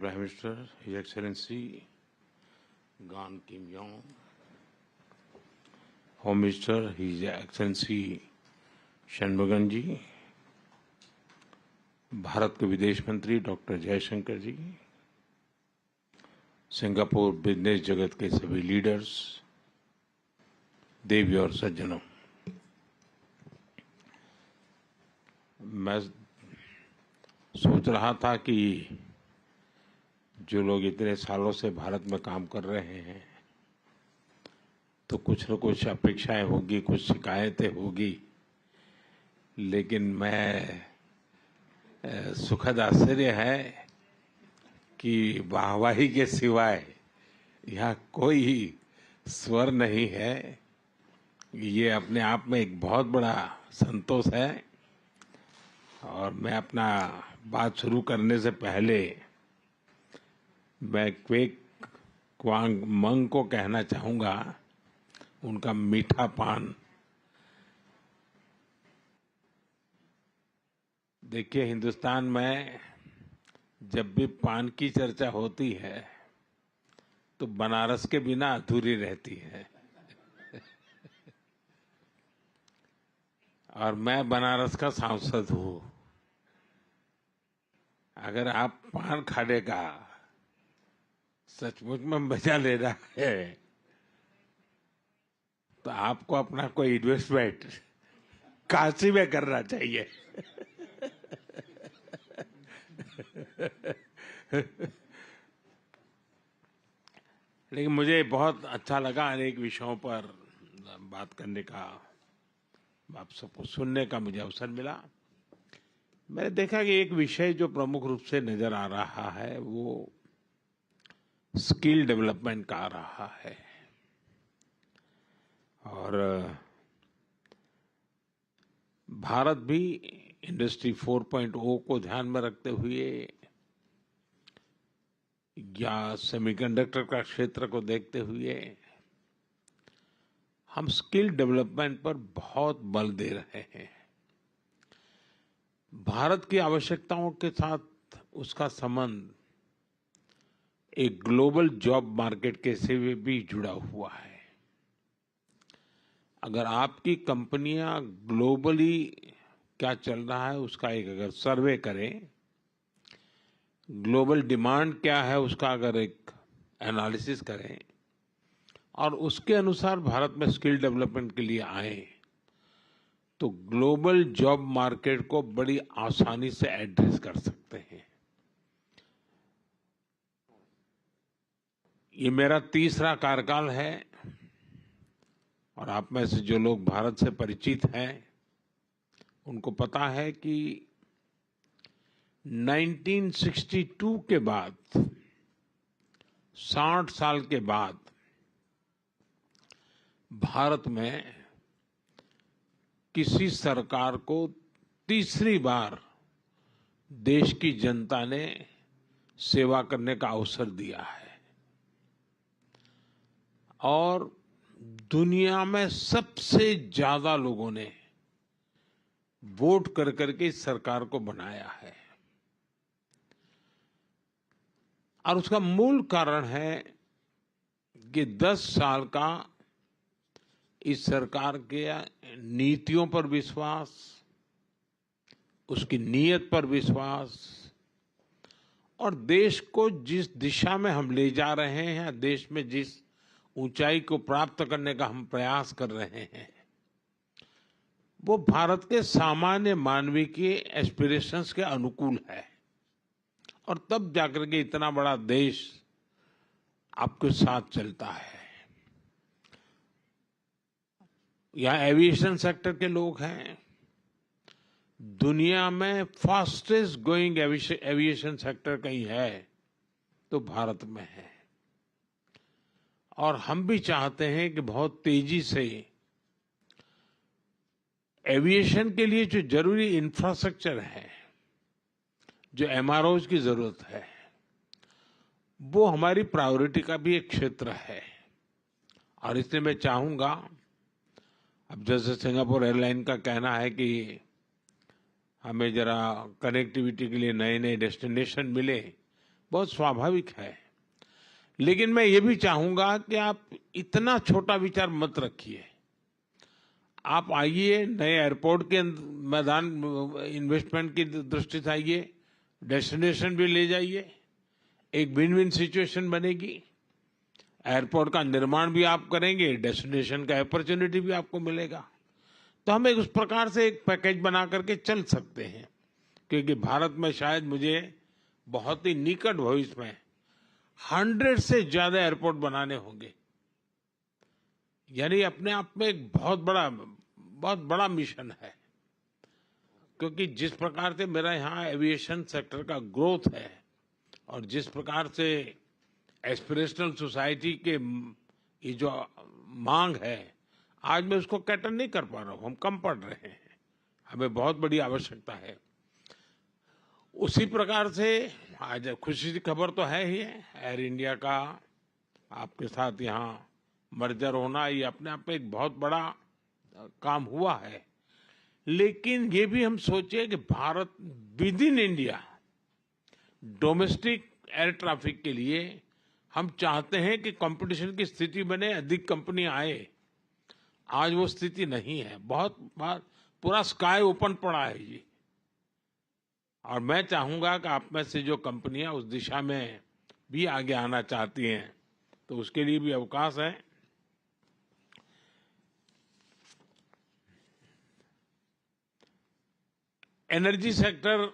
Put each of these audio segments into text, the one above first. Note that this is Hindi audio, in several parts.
Prime Minister, His Excellency Gan Kim Yong, Home Minister, His Excellency Shanmugam जी, भारत के विदेश मंत्री डॉक्टर जयशंकर जी, सिंगापुर बिजनेस जगत के सभी लीडर्स, देवी और सज्जनों, मैं सोच रहा था कि जो लोग इतने सालों से भारत में काम कर रहे हैं तो कुछ न कुछ अपेक्षाएं होगी, कुछ शिकायतें होगी, लेकिन मैं सुखद आश्चर्य है कि वाहवाही के सिवाय यहाँ कोई स्वर नहीं है। ये अपने आप में एक बहुत बड़ा संतोष है। और मैं अपना बात शुरू करने से पहले मैं क्वेक क्वांग मंग को कहना चाहूँगा, उनका मीठा पान। देखिए, हिंदुस्तान में जब भी पान की चर्चा होती है तो बनारस के बिना अधूरी रहती है। और मैं बनारस का सांसद हूँ। अगर आप पान खाने का सचमुच में मजा ले रहा है तो आपको अपना कोई इन्वेस्टमेंट काशी में करना चाहिए। लेकिन मुझे बहुत अच्छा लगा अनेक विषयों पर बात करने का, आप सबको सुनने का मुझे अवसर मिला। मैंने देखा कि एक विषय जो प्रमुख रूप से नजर आ रहा है वो स्किल डेवलपमेंट का आ रहा है। और भारत भी इंडस्ट्री 4.0 को ध्यान में रखते हुए या सेमीकंडक्टर का क्षेत्र को देखते हुए हम स्किल डेवलपमेंट पर बहुत बल दे रहे हैं। भारत की आवश्यकताओं के साथ उसका संबंध एक ग्लोबल जॉब मार्केट के से भी जुड़ा हुआ है। अगर आपकी कंपनियां ग्लोबली क्या चल रहा है उसका एक अगर सर्वे करें, ग्लोबल डिमांड क्या है उसका अगर एक एनालिसिस करें और उसके अनुसार भारत में स्किल डेवलपमेंट के लिए आए तो ग्लोबल जॉब मार्केट को बड़ी आसानी से एड्रेस कर सकते हैं। ये मेरा तीसरा कार्यकाल है और आप में से जो लोग भारत से परिचित हैं उनको पता है कि 1962 के बाद 60 साल के बाद भारत में किसी सरकार को तीसरी बार देश की जनता ने सेवा करने का अवसर दिया है। और दुनिया में सबसे ज्यादा लोगों ने वोट कर करके इस सरकार को बनाया है। और उसका मूल कारण है कि 10 साल का इस सरकार के नीतियों पर विश्वास, उसकी नीयत पर विश्वास और देश को जिस दिशा में हम ले जा रहे हैं, देश में जिस ऊंचाई को प्राप्त करने का हम प्रयास कर रहे हैं, वो भारत के सामान्य मानवीय के एस्पिरेशंस के अनुकूल है। और तब जाकर के इतना बड़ा देश आपके साथ चलता है। यहाँ एविएशन सेक्टर के लोग हैं, दुनिया में फास्टेस्ट ग्रोइंग एविएशन सेक्टर कहीं है तो भारत में है। और हम भी चाहते हैं कि बहुत तेजी से एविएशन के लिए जो जरूरी इंफ्रास्ट्रक्चर है, जो एमआरओज की जरूरत है, वो हमारी प्रायोरिटी का भी एक क्षेत्र है। और इसलिए मैं चाहूंगा, अब जैसे सिंगापुर एयरलाइन का कहना है कि हमें जरा कनेक्टिविटी के लिए नए नए डेस्टिनेशन मिले, बहुत स्वाभाविक है। लेकिन मैं ये भी चाहूंगा कि आप इतना छोटा विचार मत रखिए। आप आइए, नए एयरपोर्ट के मैदान इन्वेस्टमेंट की दृष्टि से आइए, डेस्टिनेशन भी ले जाइए, एक विन विन सिचुएशन बनेगी। एयरपोर्ट का निर्माण भी आप करेंगे, डेस्टिनेशन का अपॉर्चुनिटी भी आपको मिलेगा। तो हम एक उस प्रकार से एक पैकेज बना करके चल सकते हैं, क्योंकि भारत में शायद मुझे बहुत ही निकट भविष्य में 100 से ज्यादा एयरपोर्ट बनाने होंगे। यानी अपने आप में एक बहुत बड़ा मिशन है, क्योंकि जिस प्रकार से मेरा यहाँ एविएशन सेक्टर का ग्रोथ है और जिस प्रकार से एस्पिरेशनल सोसाइटी के ये जो मांग है, आज मैं उसको कैटर नहीं कर पा रहा हूँ। हम कम पढ़ रहे हैं, हमें बहुत बड़ी आवश्यकता है। उसी प्रकार से आज खुशी की खबर तो है ही है, एयर इंडिया का आपके साथ यहाँ मर्जर होना, ये अपने आप में एक बहुत बड़ा काम हुआ है। लेकिन ये भी हम सोचे कि Bharat with in India domestic air traffic के लिए हम चाहते हैं कि कंपटीशन की स्थिति बने, अधिक कंपनी आए। आज वो स्थिति नहीं है, बहुत पूरा स्काई ओपन पड़ा है जी। और मैं चाहूंगा कि आप में से जो कंपनियां उस दिशा में भी आगे आना चाहती हैं, तो उसके लिए भी अवकाश है। एनर्जी सेक्टर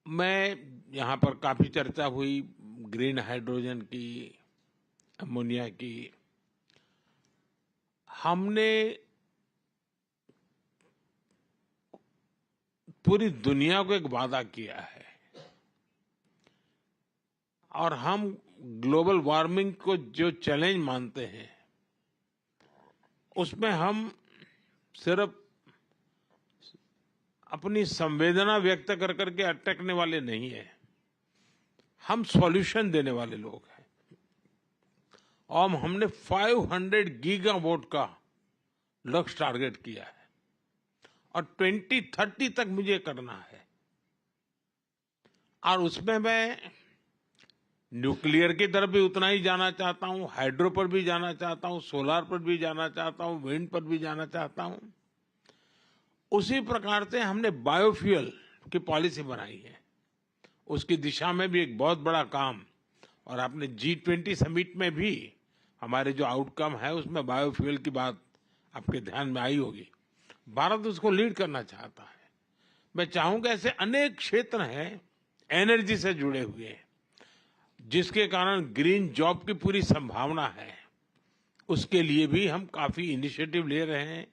में यहाँ पर काफी चर्चा हुई, ग्रीन हाइड्रोजन की, अमोनिया की। हमने पूरी दुनिया को एक वादा किया है और हम ग्लोबल वार्मिंग को जो चैलेंज मानते हैं, उसमें हम सिर्फ अपनी संवेदना व्यक्त कर करके अटकने वाले नहीं है, हम सॉल्यूशन देने वाले लोग हैं। और हमने 500 गीगावाट का लक्ष्य टारगेट किया है और 2030 तक मुझे करना है। और उसमें मैं न्यूक्लियर की तरफ भी उतना ही जाना चाहता हूं, हाइड्रो पर भी जाना चाहता हूं, सोलार पर भी जाना चाहता हूं, विंड पर भी जाना चाहता हूं। उसी प्रकार से हमने बायोफ्यूल की पॉलिसी बनाई है, उसकी दिशा में भी एक बहुत बड़ा काम। और आपने G20 समिट में भी हमारे जो आउटकम है उसमें बायोफ्यूल की बात आपके ध्यान में आई होगी। भारत उसको लीड करना चाहता है। मैं चाहूंगा ऐसे अनेक क्षेत्र हैं एनर्जी से जुड़े हुए, जिसके कारण ग्रीन जॉब की पूरी संभावना है। उसके लिए भी हम काफी इनिशिएटिव ले रहे हैं।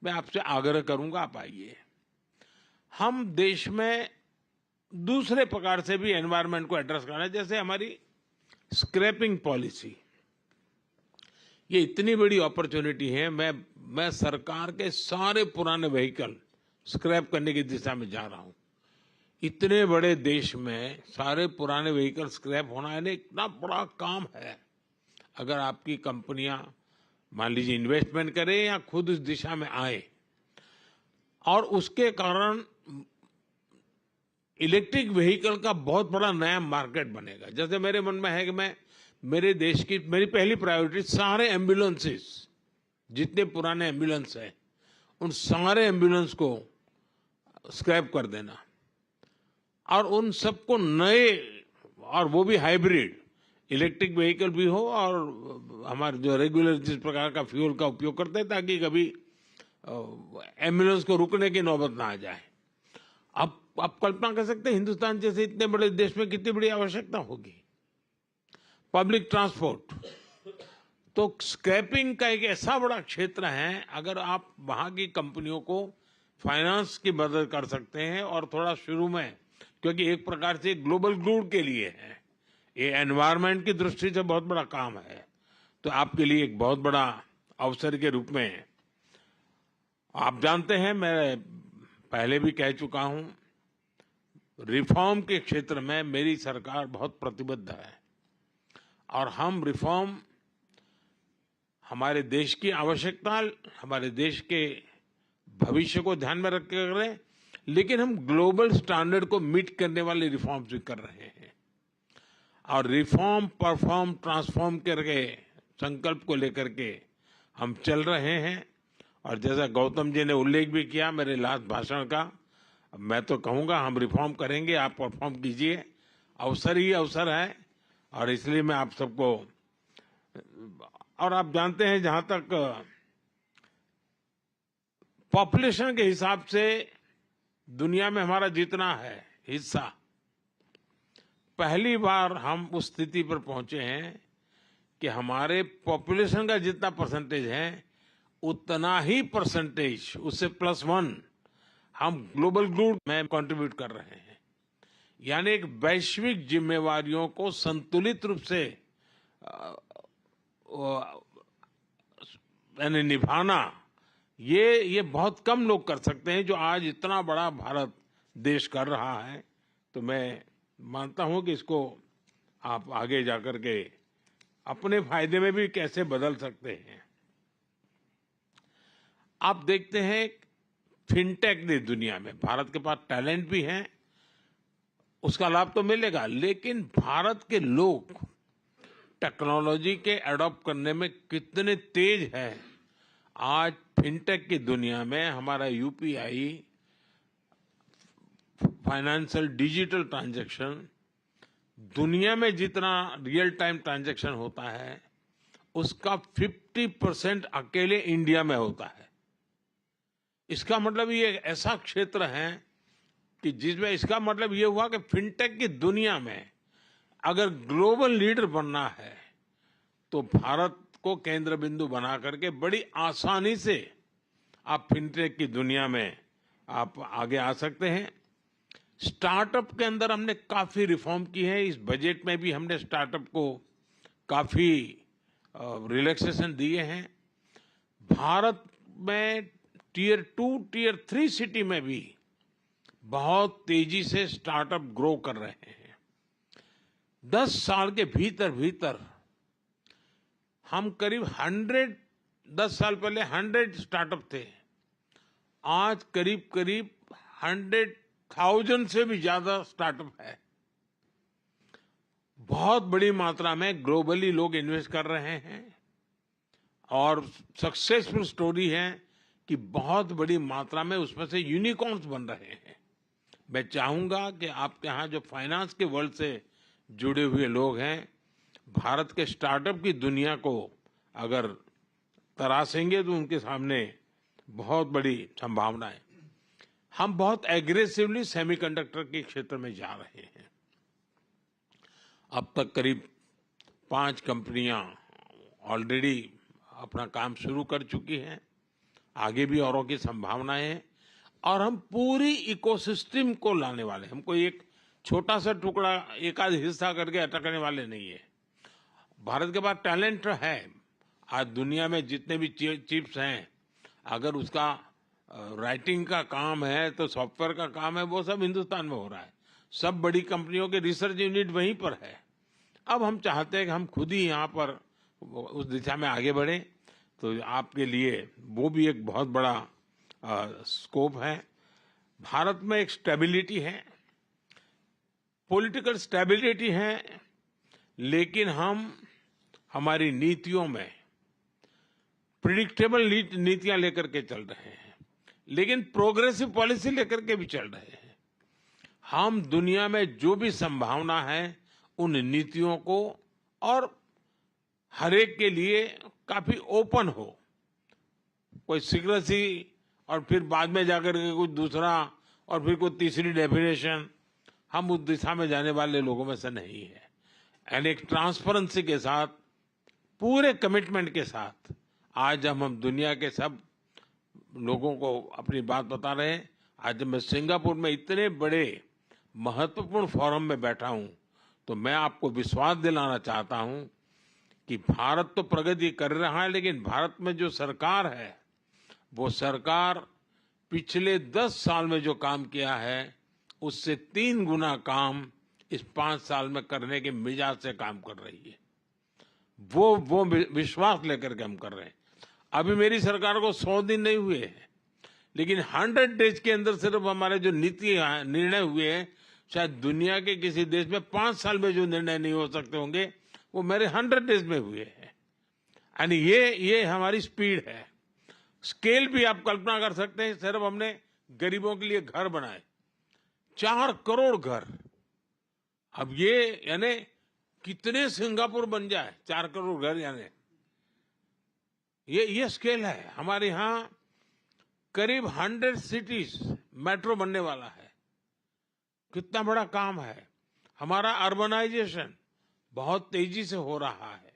मैं आपसे आग्रह करूंगा, आप आइए। हम देश में दूसरे प्रकार से भी एनवायरनमेंट को एड्रेस करना है, जैसे हमारी स्क्रैपिंग पॉलिसी। ये इतनी बड़ी अपॉर्चुनिटी है। मैं सरकार के सारे पुराने व्हीकल स्क्रैप करने की दिशा में जा रहा हूं। इतने बड़े देश में सारे पुराने व्हीकल स्क्रैप होना यानी इतना बड़ा काम है। अगर आपकी कंपनियां मान लीजिए इन्वेस्टमेंट करें या खुद इस दिशा में आए, और उसके कारण इलेक्ट्रिक व्हीकल का बहुत बड़ा नया मार्केट बनेगा। जैसे मेरे मन में है कि मेरे देश की मेरी पहली प्रायोरिटी सारे एम्बुलेंसेस, जितने पुराने एम्बुलेंस हैं, उन सारे एम्बुलेंस को स्क्रैप कर देना और उन सबको नए, और वो भी हाइब्रिड, इलेक्ट्रिक व्हीकल भी हो और हमारे जो रेगुलर जिस प्रकार का फ्यूल का उपयोग करते हैं, ताकि कभी एम्बुलेंस को रुकने की नौबत ना आ जाए। अब आप कल्पना कर सकते हैं हिंदुस्तान जैसे इतने बड़े देश में कितनी बड़ी आवश्यकता होगी। पब्लिक ट्रांसपोर्ट, तो स्क्रैपिंग का एक ऐसा बड़ा क्षेत्र है। अगर आप वहां की कंपनियों को फाइनेंस की मदद कर सकते हैं और थोड़ा शुरू में, क्योंकि एक प्रकार से ग्लोबल गुड के लिए है, ये एनवायरनमेंट की दृष्टि से बहुत बड़ा काम है, तो आपके लिए एक बहुत बड़ा अवसर के रूप में। आप जानते हैं, मैं पहले भी कह चुका हूं, रिफॉर्म के क्षेत्र में मेरी सरकार बहुत प्रतिबद्ध है और हम रिफॉर्म हमारे देश की आवश्यकता, हमारे देश के भविष्य को ध्यान में रख कर करें, लेकिन हम ग्लोबल स्टैंडर्ड को मीट करने वाले रिफॉर्म्स भी कर रहे हैं। और रिफॉर्म, परफॉर्म, ट्रांसफॉर्म करके संकल्प को लेकर के हम चल रहे हैं। और जैसा गौतम जी ने उल्लेख भी किया मेरे लास्ट भाषण का, मैं तो कहूंगा हम रिफॉर्म करेंगे, आप परफॉर्म कीजिए। अवसर ही अवसर है और इसलिए मैं आप सबको, और आप जानते हैं जहां तक पॉपुलेशन के हिसाब से दुनिया में हमारा जितना है हिस्सा, पहली बार हम उस स्थिति पर पहुंचे हैं कि हमारे पॉपुलेशन का जितना परसेंटेज है उतना ही परसेंटेज, उससे +1 हम ग्लोबल गुड में कंट्रीब्यूट कर रहे हैं। यानी एक वैश्विक जिम्मेवारियों को संतुलित रूप से यानी निभाना, ये बहुत कम लोग कर सकते हैं जो आज इतना बड़ा भारत देश कर रहा है। तो मैं मानता हूं कि इसको आप आगे जाकर के अपने फायदे में भी कैसे बदल सकते हैं। आप देखते हैं फिनटेक की दुनिया में भारत के पास टैलेंट भी है, उसका लाभ तो मिलेगा, लेकिन भारत के लोग टेक्नोलॉजी के अडॉप्ट करने में कितने तेज हैं। आज फिनटेक की दुनिया में हमारा यूपीआई, फाइनेंशियल डिजिटल ट्रांजैक्शन, दुनिया में जितना रियल टाइम ट्रांजैक्शन होता है उसका 50% अकेले इंडिया में होता है। इसका मतलब ये ऐसा क्षेत्र है कि जिसमें, इसका मतलब ये हुआ कि फिनटेक की दुनिया में अगर ग्लोबल लीडर बनना है तो भारत को केंद्र बिंदु बना करके बड़ी आसानी से आप फिनटेक की दुनिया में आप आगे आ सकते हैं। स्टार्टअप के अंदर हमने काफी रिफॉर्म की है। इस बजट में भी हमने स्टार्टअप को काफी रिलैक्सेशन दिए हैं। भारत में Tier 2, Tier 3 सिटी में भी बहुत तेजी से स्टार्टअप ग्रो कर रहे हैं। 10 साल के भीतर भीतर हम करीब 10 साल पहले 100 स्टार्टअप थे, आज करीब 100,000 से भी ज्यादा स्टार्टअप है। बहुत बड़ी मात्रा में ग्लोबली लोग इन्वेस्ट कर रहे हैं और सक्सेसफुल स्टोरी है कि बहुत बड़ी मात्रा में उसमें से यूनिकॉर्न्स बन रहे हैं। मैं चाहूंगा कि आपके यहाँ जो फाइनेंस के वर्ल्ड से जुड़े हुए लोग हैं, भारत के स्टार्टअप की दुनिया को अगर तराशेंगे तो उनके सामने बहुत बड़ी संभावना है। हम बहुत एग्रेसिवली सेमीकंडक्टर के क्षेत्र में जा रहे हैं। अब तक करीब 5 कंपनियां ऑलरेडी अपना काम शुरू कर चुकी हैं, आगे भी औरों की संभावनाएं हैं और हम पूरी इकोसिस्टम को लाने वाले हैं। हम कोई एक छोटा सा टुकड़ा, एक आध हिस्सा करके अटकने वाले नहीं है। भारत के पास टैलेंट है। आज दुनिया में जितने भी चिप्स हैं, अगर उसका राइटिंग का काम है तो सॉफ्टवेयर का काम है, वो सब हिंदुस्तान में हो रहा है। सब बड़ी कंपनियों के रिसर्च यूनिट वहीं पर है। अब हम चाहते हैं कि हम खुद ही यहाँ पर उस दिशा में आगे बढ़ें। तो आपके लिए वो भी एक बहुत बड़ा स्कोप है। भारत में एक स्टेबिलिटी है, पॉलिटिकल स्टेबिलिटी है, लेकिन हम हमारी नीतियों में प्रिडिक्टेबल नीतियां लेकर के चल रहे हैं, लेकिन प्रोग्रेसिव पॉलिसी लेकर के भी चल रहे हैं। हम दुनिया में जो भी संभावना है उन नीतियों को, और हर एक के लिए काफी ओपन हो। कोई सीक्रेसी और फिर बाद में जाकर के कुछ दूसरा और फिर कोई तीसरी डेफिनेशन, हम उस दिशा में जाने वाले लोगों में से नहीं है। यानी एक ट्रांसपेरेंसी के साथ, पूरे कमिटमेंट के साथ आज हम दुनिया के सब लोगों को अपनी बात बता रहे हैं। आज मैं सिंगापुर में इतने बड़े महत्वपूर्ण फोरम में बैठा हूं, तो मैं आपको विश्वास दिलाना चाहता हूं कि भारत तो प्रगति कर रहा है, लेकिन भारत में जो सरकार है वो सरकार पिछले 10 साल में जो काम किया है उससे 3 गुना काम इस 5 साल में करने के मिजाज से काम कर रही है। वो विश्वास लेकर के हम कर रहे हैं। अभी मेरी सरकार को 100 दिन नहीं हुए हैं, लेकिन 100 डेज के अंदर सिर्फ हमारे जो नीति निर्णय हुए हैं, शायद दुनिया के किसी देश में 5 साल में जो निर्णय नहीं हो सकते होंगे, वो मेरे 100 डेज में हुए हैं। यानी ये हमारी स्पीड है। स्केल भी आप कल्पना कर सकते हैं। सिर्फ हमने गरीबों के लिए घर बनाए, 4 करोड़ घर। अब ये यानी कितने सिंगापुर बन जाए, 4 करोड़ घर, यानी ये स्केल है। हमारे यहाँ करीब 100 सिटीज मेट्रो बनने वाला है। कितना बड़ा काम है। हमारा अर्बनाइजेशन बहुत तेजी से हो रहा है।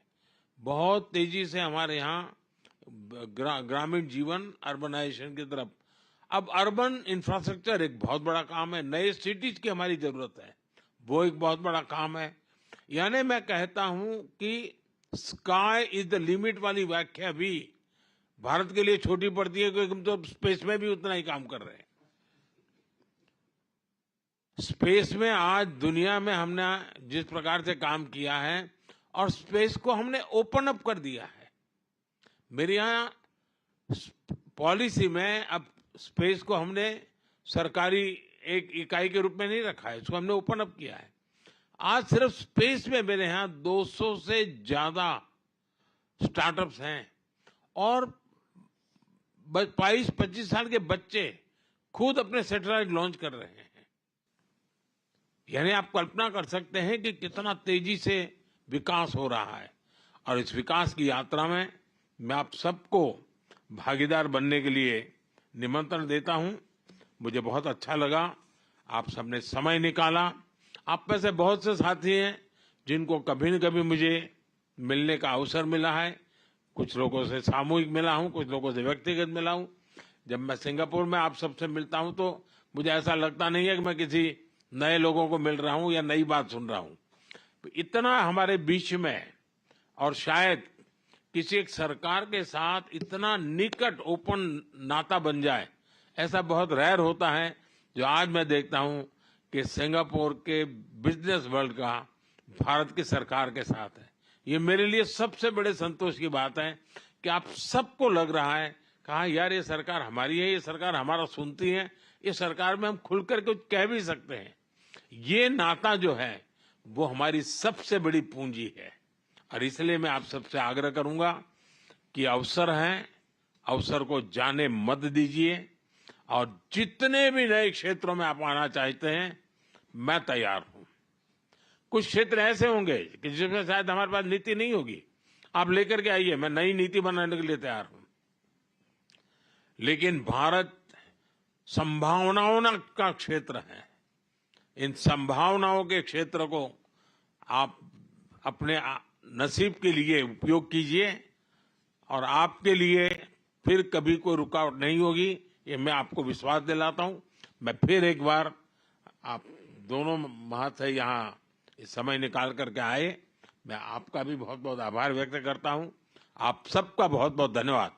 बहुत तेजी से हमारे यहाँ ग्रामीण जीवन अर्बनाइजेशन की तरफ। अब अर्बन इंफ्रास्ट्रक्चर एक बहुत बड़ा काम है। नए सिटीज की हमारी जरूरत है, वो एक बहुत बड़ा काम है। यानी मैं कहता हूं कि स्काई इज द लिमिट वाली व्याख्या भी भारत के लिए छोटी पड़ती है, क्योंकि हम तो स्पेस में भी उतना ही काम कर रहे हैं। स्पेस में आज दुनिया में हमने जिस प्रकार से काम किया है और स्पेस को हमने ओपन अप कर दिया है। मेरे यहाँ पॉलिसी में अब स्पेस को हमने सरकारी एक इकाई के रूप में नहीं रखा है, इसको हमने ओपन अप किया है। आज सिर्फ स्पेस में मेरे यहाँ 200 से ज्यादा स्टार्टअप्स हैं और 22-25 साल के बच्चे खुद अपने सैटेलाइट लॉन्च कर रहे हैं। यानी आप कल्पना कर सकते हैं कि कितना तेजी से विकास हो रहा है। और इस विकास की यात्रा में मैं आप सबको भागीदार बनने के लिए निमंत्रण देता हूं। मुझे बहुत अच्छा लगा, आप सबने समय निकाला। आप में से बहुत से साथी हैं जिनको कभी न कभी मुझे मिलने का अवसर मिला है। कुछ लोगों से सामूहिक मिला हूं, कुछ लोगों से व्यक्तिगत मिला हूं। जब मैं सिंगापुर में आप सबसे मिलता हूं तो मुझे ऐसा लगता नहीं है कि मैं किसी नए लोगों को मिल रहा हूं या नई बात सुन रहा हूं। इतना हमारे बीच में, और शायद किसी एक सरकार के साथ इतना निकट ओपन नाता बन जाए, ऐसा बहुत रेयर होता है। जो आज मैं देखता हूं कि सिंगापुर के बिजनेस वर्ल्ड का भारत की सरकार के साथ है। ये मेरे लिए सबसे बड़े संतोष की बात है कि आप सबको लग रहा है कहा यार ये सरकार हमारी है, ये सरकार हमारा सुनती है, ये सरकार में हम खुलकर कुछ कह भी सकते हैं। ये नाता जो है वो हमारी सबसे बड़ी पूंजी है। और इसलिए मैं आप सबसे आग्रह करूंगा कि अवसर है, अवसर को जाने मत दीजिए। और जितने भी नए क्षेत्रों में आप आना चाहते हैं, मैं तैयार हूं। कुछ क्षेत्र ऐसे होंगे कि जिसमें शायद हमारे पास नीति नहीं होगी, आप लेकर के आइए, मैं नई नीति बनाने के लिए तैयार हूं। लेकिन भारत संभावनाओं का क्षेत्र है। इन संभावनाओं के क्षेत्र को आप अपने नसीब के लिए उपयोग कीजिए और आपके लिए फिर कभी कोई रुकावट नहीं होगी, ये मैं आपको विश्वास दिलाता हूं। मैं फिर एक बार आप दोनों महाशय यहाँ इस समय निकाल करके आए, मैं आपका भी बहुत बहुत आभार व्यक्त करता हूं। आप सबका बहुत बहुत धन्यवाद।